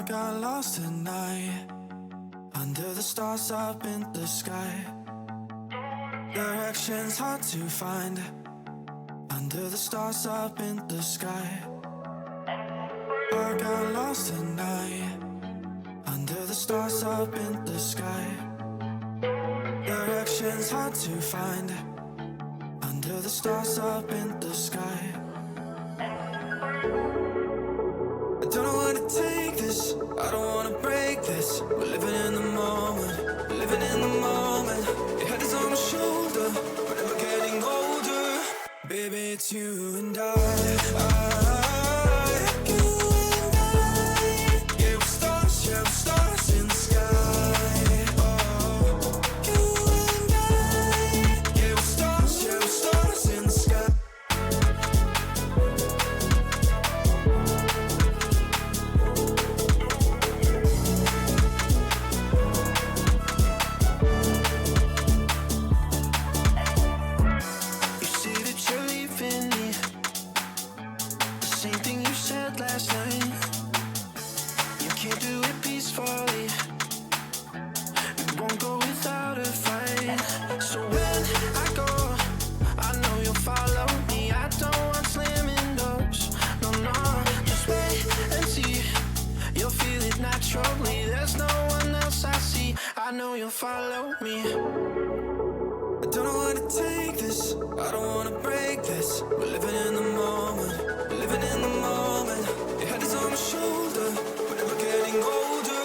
got lost tonight under the stars up in the sky. Directions hard to find under the stars up in the sky. I got lost tonight under the stars up in the sky. Directions hard to find under the stars up in the sky. I don't know where to take this, I don't wanna break this. We're living in the moment, living in the moment. Your head is on my shoulder, but never getting older. Baby, it's you and I. You and I. Yeah, we're stars in the sky. Oh, you and I. Yeah, we're stars in the sky. Last night, you can't do it peacefully. It won't go without a fight. So when I go, I know you'll follow me. I don't want slamming doors. No, no, just wait and see. You'll feel it naturally. There's no one else I see. I know you'll follow me. I don't know where to take this, I don't wanna break this. We're living in the moment, living in the moment. Your head is on my shoulder, we're never getting older.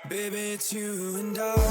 Baby, it's you and I.